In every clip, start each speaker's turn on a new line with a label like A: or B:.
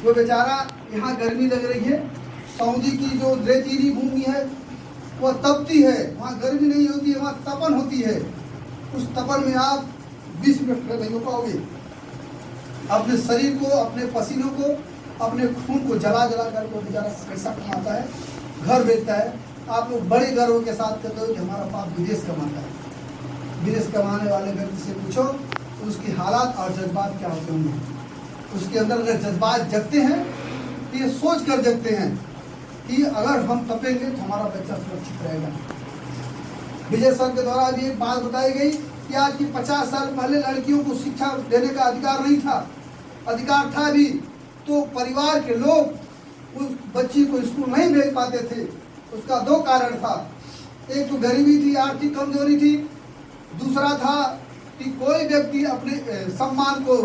A: वो बेचारा, यहाँ गर्मी लग रही है, सऊदी की जो रेतीली भूमि है वह तपती है, वहाँ गर्मी नहीं होती है, वहाँ तपन होती है। उस तपन में आप 20 मिनट खड़े नहीं हो पाओगे। अपने शरीर को, अपने पसीनों को, अपने खून को जला जला कर वो बेचारा पैसा कमाता है, घर बेचता है। आप लोग बड़े गर्व के साथ कहते हो कि हमारा बाप विदेश कमाता है। विदेश कमाने वाले व्यक्ति से पूछो तो उसकी हालात और जज्बात क्या होते होंगे। उसके अंदर अगर जज्बात जगते हैं तो ये सोच कर जगते हैं कि अगर हम तपेंगे तो हमारा बच्चा सुरक्षित रहेगा। विजय सर के द्वारा भी एक बात बताई गई कि आज की 50 साल पहले लड़कियों को शिक्षा देने का अधिकार नहीं था। अधिकार था भी तो परिवार के लोग उस बच्ची को स्कूल नहीं भेज पाते थे। उसका 2 कारण था, एक तो गरीबी थी, आर्थिक कमजोरी थी, दूसरा था कि कोई व्यक्ति अपने सम्मान को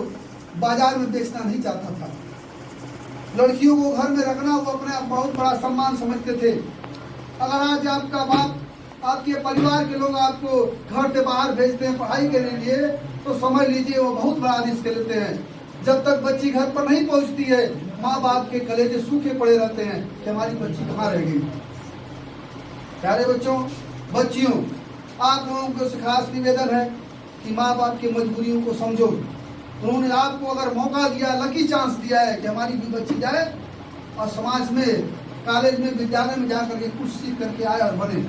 A: बाजार में बेचना नहीं चाहता था। लड़कियों को घर में रखना वो अपने बहुत बड़ा सम्मान समझते थे। अगर आज आपका बाप, आपके परिवार के लोग आपको घर से बाहर भेजते हैं पढ़ाई के लिए तो समझ लीजिए वो बहुत बड़ा रिस्क लेते हैं। जब तक बच्ची घर पर नहीं पहुंचती है माँ बाप के कलेजे सूखे पड़े रहते हैं कि हमारी बच्ची कहाँ रह गई। प्यारे बच्चों, बच्चियों, आप लोगों को खास निवेदन है कि माँ बाप की मजबूरियों को समझो। उन्होंने आपको अगर मौका दिया, लकी चांस दिया है कि हमारी भी बच्ची जाए और समाज में, कॉलेज में, विद्यालय में जाकर के कुछ सीख करके आए और बने।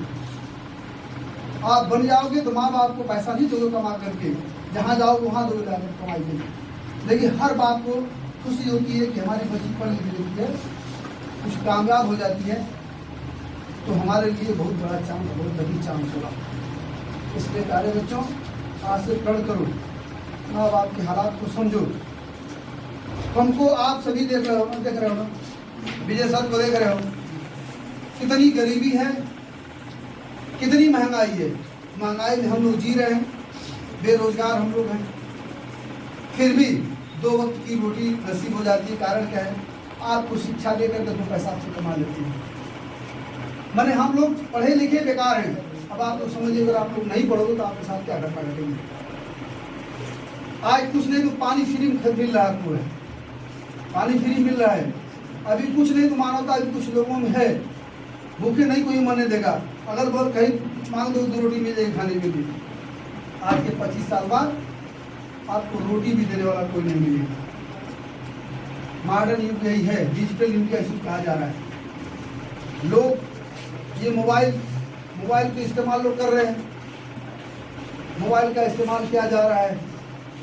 A: आप बन जाओगे तो माँ बाप को पैसा नहीं दोगे कमा करके, जहाँ जाओ वहाँ दोगे जाकर कमाई के। लेकिन हर बाप को खुशी होती है कि हमारी बच्ची पढ़ लिख लेती है, कुछ कामयाब हो जाती है तो हमारे लिए बहुत बड़ा चांस, बहुत बड़ी चांस होगा। इसलिए प्यारे बच्चों, आज से प्रण करो, माँ बाप के हालात को समझो। हमको आप सभी देख रहे हो ना, विजय सर को देख रहे हो, कितनी गरीबी है, कितनी महंगाई है। महंगाई में हम लोग जी रहे हैं, बेरोजगार हम लोग हैं, फिर भी 2 वक्त की रोटी नसीब हो जाती है। कारण क्या है? आपको शिक्षा देकर के 2 पैसा आपसे कमा लेते हैं। मैंने हम लोग पढ़े लिखे बेकार हैं। अब आप लोग समझिए, अगर आप लोग नहीं पढ़ोगे तो आपके साथ क्या घटना घटेगी। आज कुछ नहीं तो पानी फ्री में मिल रहा है, आपको है पानी फ्री मिल रहा है। अभी कुछ नहीं तो मानवता अभी कुछ लोगों में है, भूखे नहीं कोई मरने देगा। अगर बोल कहीं मांग दो 2 रोटी मिल जाएगी खाने के लिए। आज के 25 साल बाद आपको रोटी भी देने वाला कोई नहीं मिलेगा। मॉडर्न युग यही है, डिजिटल इंडिया इसे कहा जा रहा है। लोग ये मोबाइल का इस्तेमाल लोग कर रहे हैं, मोबाइल का इस्तेमाल किया जा रहा है।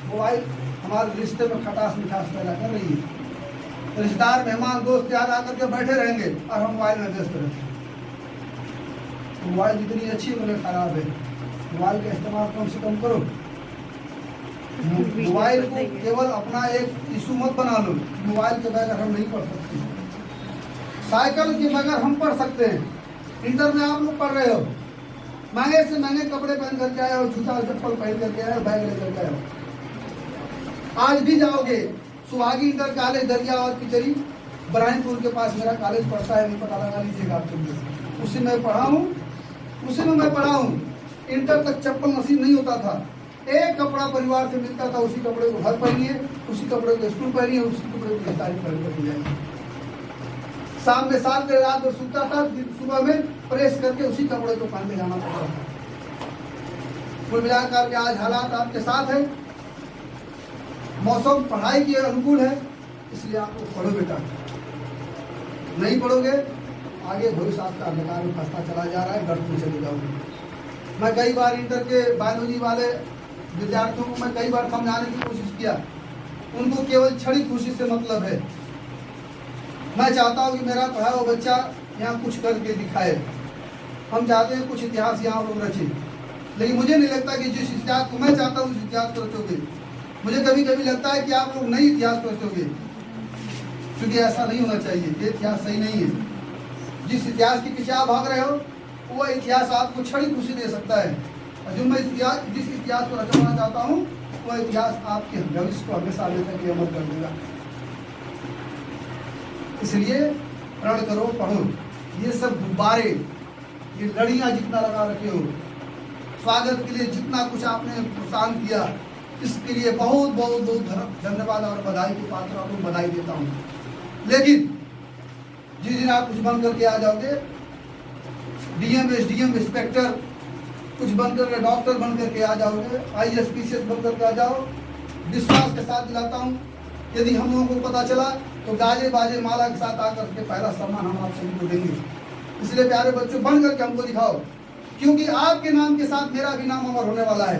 A: मोबाइल हमारे रिश्ते में खटास मिठास पैदा कर रही है। रिश्तेदार, मेहमान, दोस्त याद आकर के बैठे रहेंगे और हम मोबाइल में व्यस्त रहते हैं। मोबाइल जितनी अच्छी उतनी खराब है। मोबाइल का इस्तेमाल कम से कम करो। मोबाइल को केवल अपना एक इशू मत बना लो। मोबाइल के बगैर हम नहीं पढ़ सकते, साइकिल के बगैर हम पढ़ सकते हैं। इंटर में आप लोग पढ़ रहे हो, महंगे से महंगे कपड़े पहन करके आए हो, जूता चप्पल पहन करके आए हो, बैग लेकर के आए हो। आज भी जाओगे सुहागी इंटर कॉलेज दरियावाद की चरी बराहिनपुर के पास मेरा कॉलेज पड़ता है, नहीं पता लगा लीजिएगा आप लोग। उसी में पढ़ा हूँ। इंटर तक चप्पल नसीब नहीं होता था। एक कपड़ा परिवार से मिलता था, उसी कपड़े को घर पहनिए, उसी कपड़े को स्कूल पहनिए, उसी कपड़े को तारीफ पहन जाए। शाम में 7 बजे रात भर सूता था, सुबह में प्रेस करके उसी कपड़े को पहन के जाना पड़ता था। कुल मिलाकर के आज हालात आपके साथ है। मौसम पढ़ाई के अनुकूल है, इसलिए आप लोग पढ़ो बेटा। नहीं पढ़ोगे आगे भविष्य आपका अंधकार में फंसता चला जा रहा है, गर्त में चले जाओगे। मैं कई बार इंटर के बायोलॉजी वाले विद्यार्थियों को मैं कई बार समझाने की कोशिश किया। उनको केवल क्षणिक खुशी से मतलब है। मैं चाहता हूँ कि मेरा पढ़ा हुआ बच्चा यहाँ कुछ करके दिखाए। हम चाहते हैं कुछ इतिहास यहाँ लोग रचे, लेकिन मुझे नहीं लगता कि जिस इतिहास को मैं चाहता हूँ उस इतिहास को रचोगे। मुझे कभी कभी लगता है कि आप लोग नई इतिहास को रचोगे, क्योंकि ऐसा नहीं होना चाहिए। ये इतिहास सही नहीं है। जिस इतिहास के पीछे आप भाग रहे हो वो इतिहास आपको क्षणिक खुशी दे सकता है, और जो मैं जिस इतिहास को रचवाना चाहता हूँ वह इतिहास आपके भविष्य को हमेशा हमेशा के अमल कर देगा। इसलिए प्रण करो, पढ़ो। ये सब गुब्बारे, ये लड़ियाँ जितना लगा रखे हो, स्वागत के लिए जितना कुछ आपने प्रोत्साहन किया, इसके लिए बहुत बहुत बहुत धन्यवाद और बधाई के पात्र आपको बधाई देता हूँ। लेकिन जिस दिन आप कुछ बन करके आ जाओगे, डीएम एसडीएम इंस्पेक्टर कुछ बन करके, डॉक्टर बन करके आ जाओगे, आईएएस पीसीएस बन करके आ जाओ, विश्वास के साथ दिलाता हूँ, यदि हम लोगों को पता चला तो गाजे बाजे माला के साथ आकर के पहला सम्मान हम आप सभी को देंगे। इसलिए प्यारे बच्चों, बन करके हमको दिखाओ, क्योंकि आपके नाम के साथ मेरा भी नाम अमर होने वाला है।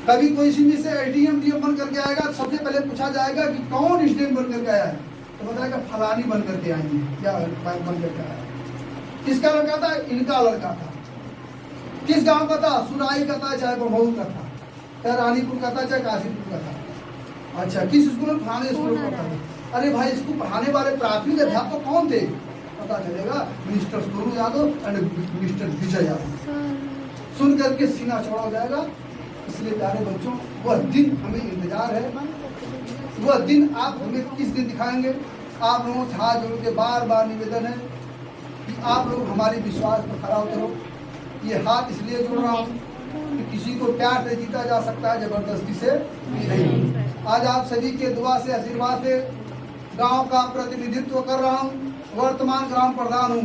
A: कभी कोई सी से एसडीएम डीएम बन करके आएगा, सबसे पहले पूछा जाएगा कि कौन एसडीएम बन करके आया है, तो बताएगा फलानी बन करके आई है, क्या बन करके आया है। किसका लड़का था? इनका लड़का था। किस गांव का था? सुराई का था, चाहे बमहू का था, चाहे रानीपुर का था, चाहे काशीपुर का था। अच्छा, किस स्कूल में? फलाने स्कूल में पढ़ता था। अरे भाई, इसको पढ़ाने वाले प्राथमिक अध्यापक कौन थे? पता चलेगा minister Sonu Yadav and minister Vijay Yadav. सुन करके सीना चौड़ा हो जाएगा। इसलिए प्यारे बच्चों, वह दिन हमें इंतजार है। वह दिन आप हमें किस दिन दिखाएंगे? आप लोगों से हाथ जोड़ के बार बार निवेदन है कि आप लोग हमारे विश्वास पर खरा उतरो। ये हाथ इसलिए जोड़ रहा हूँ कि किसी को प्यार से जीता जा सकता है, जबरदस्ती से नहीं। आज आप सभी के दुआ से, आशीर्वाद से गांव का प्रतिनिधित्व कर रहा हूँ। वर्तमान ग्राम प्रधान हूँ।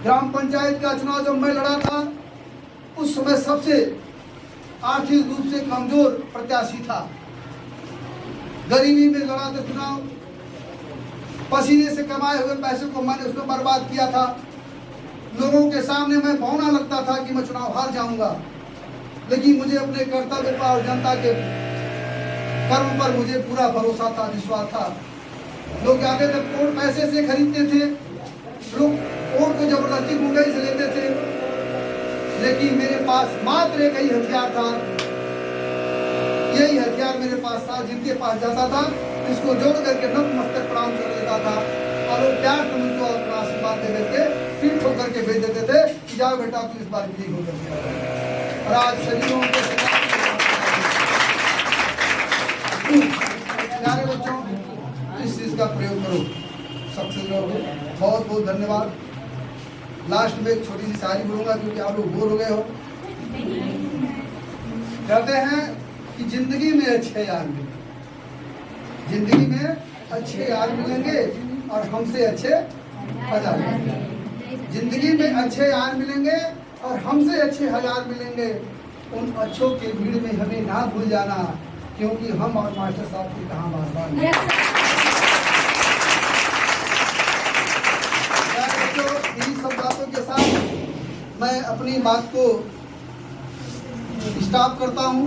A: ग्राम पंचायत का चुनाव जब मैं लड़ा था, उस समय सबसे आर्थिक रूप से कमजोर प्रत्याशी था। गरीबी में लड़ा था चुनाव। पसीने से कमाए हुए पैसे को मैंने उसमें बर्बाद किया था। लोगों के सामने मैं बौना लगता था कि मैं चुनाव हार जाऊंगा, लेकिन मुझे अपने कर्तव्य पर और जनता के कर्म पर मुझे पूरा भरोसा था, विश्वास था। लोग जाते थे वोट पैसे से खरीदते थे, लोग वोट को जबरदस्ती मुंडई से लेते थे, लेकिन मेरे पास मात्र एक ही हथियार था। यही हथियार मेरे पास था। जिनके पास जाता था, इसको जोड़ करके नतमस्तक प्रणाम कर देता था, और वो प्यार से मुझको अपना आशीर्वाद दे देते, फिर ठोकर के भेज देते थे कि जाओ बेटा, तू इस बार विजयी हो जाएगा। और आज सभी लोगों के प्यारे बच्चों, इस चीज का प्रयोग करो, सक्सेस रहोगे। बहुत बहुत धन्यवाद। लास्ट में एक छोटी सी शायरी बोलूंगा, क्योंकि आप लोग बोर हो गए हो। कहते हैं कि जिंदगी में अच्छे यार मिलेंगे, जिंदगी में अच्छे यार मिलेंगे और हमसे अच्छे हजार मिलेंगे। जिंदगी में अच्छे यार मिलेंगे और हमसे अच्छे हजार मिलेंगे। उन अच्छों के भीड़ में हमें ना भूल जाना, क्योंकि हम और मास्टर साहब की कहाँ बार इन्हीं सब बातों के साथ मैं अपनी बात को स्टॉप करता हूँ।